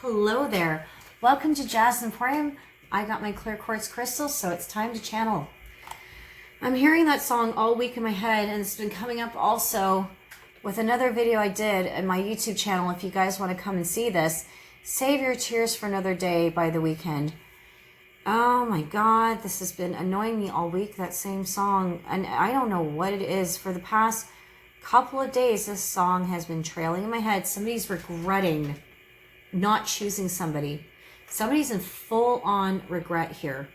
Hello there. Welcome to Jazemporium. I got my clear quartz crystals, so it's time to channel. I'm hearing that song all week in my head, and it's been coming up also with another video I did in my YouTube channel. If you guys want to come and see this, Save Your Tears for Another Day by The Weeknd. Oh my God, this has been annoying me all week, that same song. And I don't know what it is. For the past couple of days, this song has been trailing in my head. Somebody's regretting not choosing somebody. Somebody's in full-on regret here.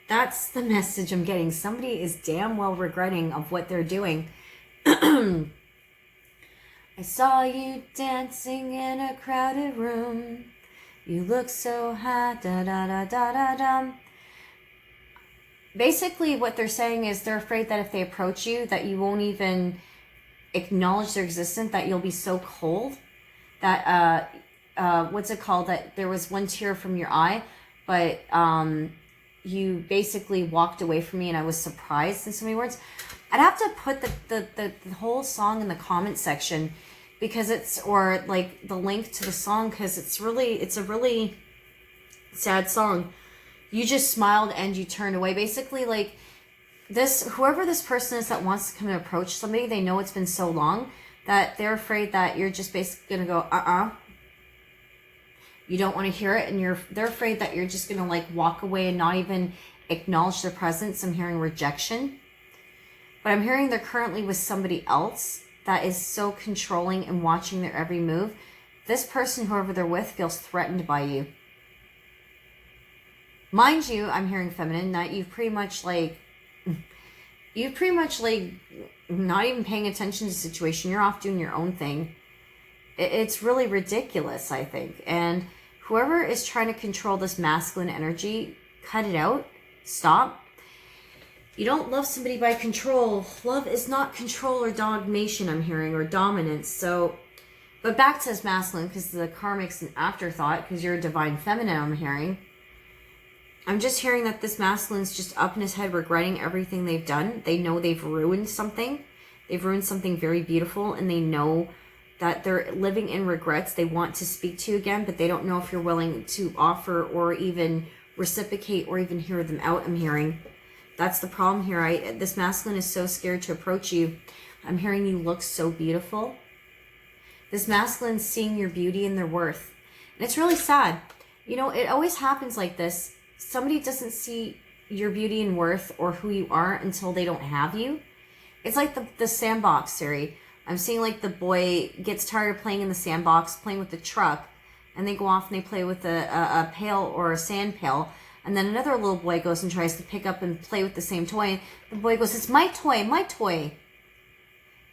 That's the message I'm getting. Somebody is damn well regretting of what they're doing. I saw you dancing in a crowded room. You look so hot, da da da da da da. Basically, what they're saying is they're afraid that if they approach you, that you won't even acknowledge their existence, that you'll be so cold that, what's it called? That there was one tear from your eye, but you basically walked away from me and I was surprised in so many words. I'd have to put the whole song in the comment section, because it's, or like the link to the song, because it's a really sad song. You just smiled and you turned away. Basically, like this, whoever this person is that wants to come and approach somebody, they know it's been so long that they're afraid that you're just basically gonna go, you don't want to hear it, and they're afraid that you're just gonna like walk away and not even acknowledge their presence. I'm hearing rejection, but I'm hearing they're currently with somebody else that is so controlling and watching their every move. This person, whoever they're with, feels threatened by you. Mind you, I'm hearing feminine, that you've pretty much like not even paying attention to the situation. You're off doing your own thing. It's really ridiculous, I think. And whoever is trying to control this masculine energy, cut it out. Stop. You don't love somebody by control. Love is not control or dogmation, I'm hearing, or dominance. So, but back to this masculine, because the karmic's an afterthought, because you're a divine feminine, I'm hearing. I'm just hearing that this masculine's just up in his head regretting everything they've done. They know they've ruined something. They've ruined something very beautiful, and they know that they're living in regrets. They want to speak to you again, but they don't know if you're willing to offer or even reciprocate or even hear them out, I'm hearing. That's the problem here. This masculine is so scared to approach you. I'm hearing you look so beautiful. This masculine's seeing your beauty and their worth. And it's really sad. You know, it always happens like this. Somebody doesn't see your beauty and worth or who you are until they don't have you. It's like the sandbox theory. I'm seeing like the boy gets tired of playing in the sandbox, playing with the truck, and they go off and they play with a pail or a sand pail. And then another little boy goes and tries to pick up and play with the same toy. The boy goes, "It's my toy, my toy."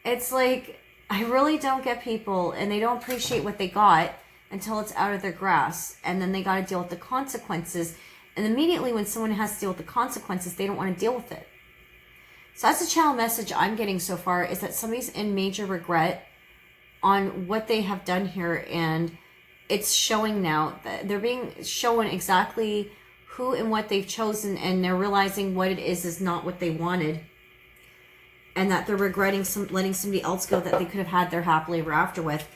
It's like, I really don't get people, and they don't appreciate what they got until it's out of their grasp. And then they got to deal with the consequences. And immediately when someone has to deal with the consequences, they don't want to deal with it. So that's the channel message I'm getting so far, is that somebody's in major regret on what they have done here. And it's showing now that they're being shown exactly who and what they've chosen, and they're realizing what it is not what they wanted, and that they're regretting letting somebody else go that they could have had their happily ever after with,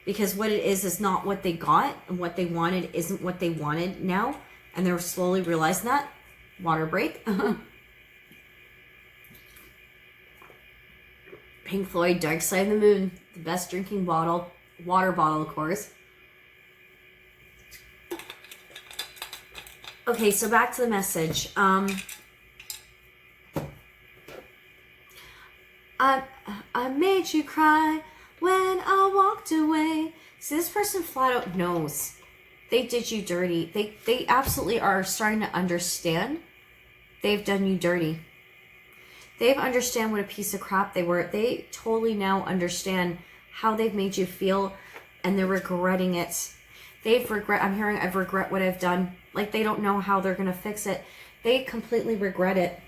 because what it is not what they got, and what they wanted isn't what they wanted now, and they're slowly realizing that. Water break. Pink Floyd, Dark Side of the Moon, the best drinking water bottle, of course. Okay, so back to the message. I made you cry when I walked away. See, this person flat out knows they did you dirty. They absolutely are starting to understand they've done you dirty. They've understand what a piece of crap they were. They totally now understand how they've made you feel, and they're regretting it. I'm hearing, I've regret what I've done. Like, they don't know how they're going to fix it. They completely regret it.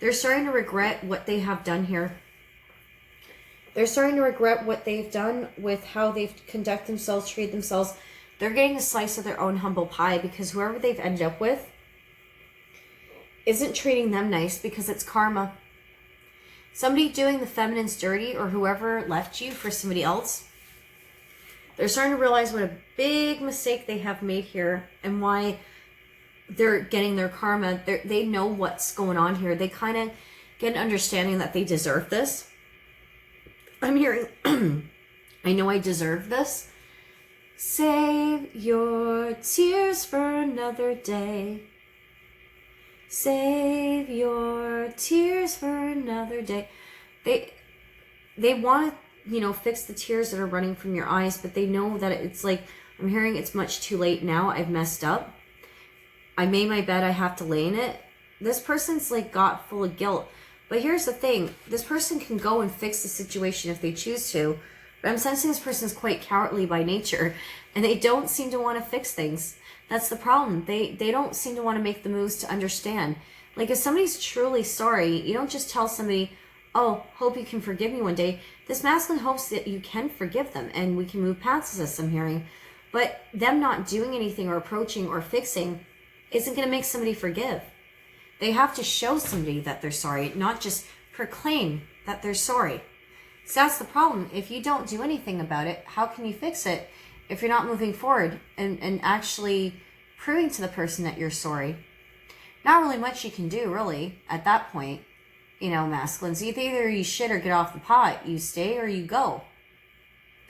They're starting to regret what they have done here. They're starting to regret what they've done with how they've conducted themselves, treated themselves. They're getting a slice of their own humble pie, because whoever they've ended up with isn't treating them nice, because it's karma. Somebody doing the feminine's dirty, or whoever left you for somebody else, They're starting to realize what a big mistake they have made here and why they're getting their karma. They know what's going on here. They kind of get an understanding that they deserve this. I'm hearing, I know I deserve this. Save your tears for another day. Save your tears for another day. They want to, fix the tears that are running from your eyes, but they know that it's like, I'm hearing it's much too late now. I've messed up. I made my bed. I have to lay in it. This person's like got full of guilt. But here's the thing. This person can go and fix the situation if they choose to. But I'm sensing this person's quite cowardly by nature. And they don't seem to want to fix things. That's the problem. They don't seem to want to make the moves to understand. Like if somebody's truly sorry, you don't just tell somebody, oh, hope you can forgive me one day. This masculine hopes that you can forgive them and we can move past this, I'm hearing. But them not doing anything or approaching or fixing isn't going to make somebody forgive. They have to show somebody that they're sorry, not just proclaim that they're sorry. So that's the problem. If you don't do anything about it, how can you fix it if you're not moving forward and actually proving to the person that you're sorry? Not really much you can do, really, at that point. Masculines, either you shit or get off the pot. You stay or you go.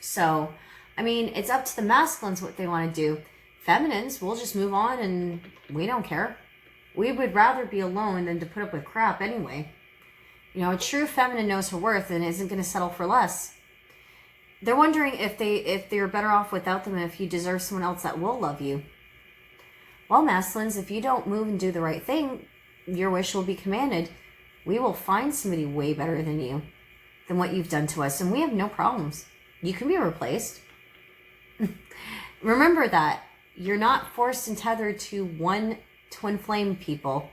So, it's up to the masculines what they want to do. Feminines, we'll just move on and we don't care. We would rather be alone than to put up with crap anyway. A true feminine knows her worth and isn't going to settle for less. They're wondering if they're better off without them and if you deserve someone else that will love you. Well, masculines, if you don't move and do the right thing, your wish will be commanded. We will find somebody way better than you, than what you've done to us, and we have no problems. You can be replaced. Remember that. You're not forced and tethered to one twin flame, people.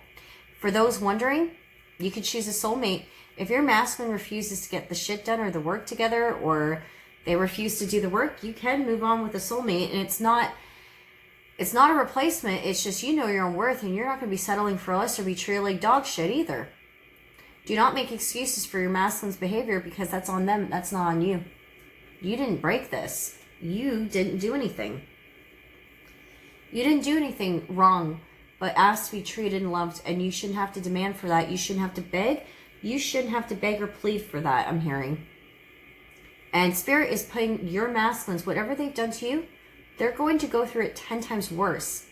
For those wondering, you could choose a soulmate. If your masculine refuses to get the shit done or the work together, or they refuse to do the work, you can move on with a soulmate, and it's not a replacement. It's just your own worth, and you're not going to be settling for less or be treated like dog shit either. Do not make excuses for your masculine's behavior because that's on them. That's not on you. You didn't break this. You didn't do anything. You didn't do anything wrong, but asked to be treated and loved, and you shouldn't have to demand for that. You shouldn't have to beg. You shouldn't have to beg or plead for that, I'm hearing. And Spirit is putting your masculines, whatever they've done to you, they're going to go through it 10 times worse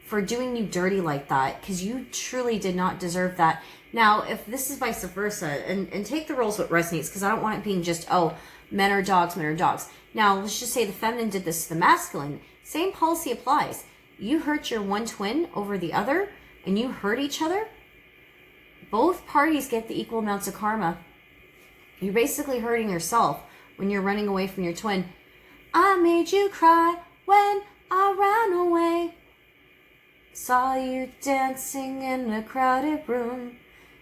for doing you dirty like that, because you truly did not deserve that. Now, if this is vice versa, and take the roles what resonates, because I don't want it being just, oh, men are dogs, men are dogs. Now, let's just say the feminine did this to the masculine. Same policy applies. You hurt your one twin over the other, and you hurt each other, both parties get the equal amounts of karma. You're basically hurting yourself when you're running away from your twin. I made you cry when I ran away. Saw you dancing in a crowded room.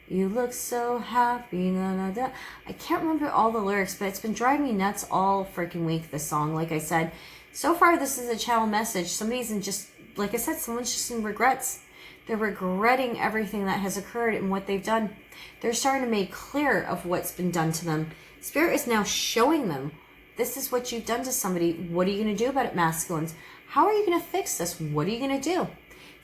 You look so happy. Da, da, da. I can't remember all the lyrics, but it's been driving me nuts all freaking week, this song. Like I said, so far this is a channel message. Somebody's in just, like I said, someone's just in regrets. They're regretting everything that has occurred and what they've done. They're starting to make clear of what's been done to them. Spirit is now showing them, this is what you've done to somebody. What are you going to do about it, masculines? How are you going to fix this? What are you going to do?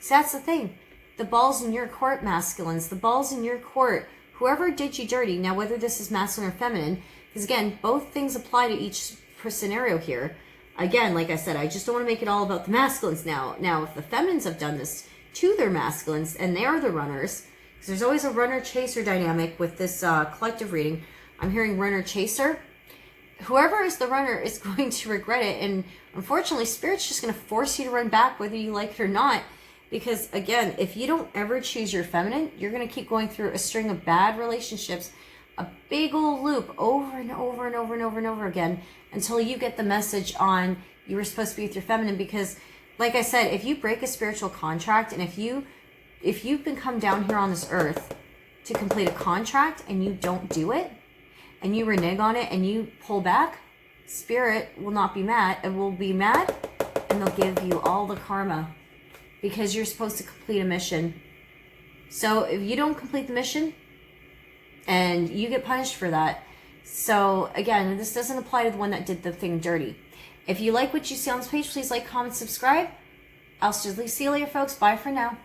So that's the thing. The ball's in your court, masculines. The ball's in your court. Whoever did you dirty, now whether this is masculine or feminine, because again, both things apply to each scenario here. Again, like I said, I just don't want to make it all about the masculines now. Now, if the feminines have done this to their masculines, and they are the runners, because there's always a runner-chaser dynamic with this collective reading. I'm hearing runner-chaser. Whoever is the runner is going to regret it, and unfortunately, Spirit's just going to force you to run back whether you like it or not. Because again, if you don't ever choose your feminine, you're going to keep going through a string of bad relationships, a big old loop over and over and over and over and over again until you get the message on you were supposed to be with your feminine. Because like I said, if you break a spiritual contract, and if you've been come down here on this earth to complete a contract and you don't do it, and you renege on it and you pull back, Spirit will not be mad. It will be mad, and they'll give you all the karma. Because you're supposed to complete a mission. So if you don't complete the mission, and you get punished for that. So again, this doesn't apply to the one that did the thing dirty. If you like what you see on this page, please like, comment, subscribe. I'll see you later, folks. Bye for now.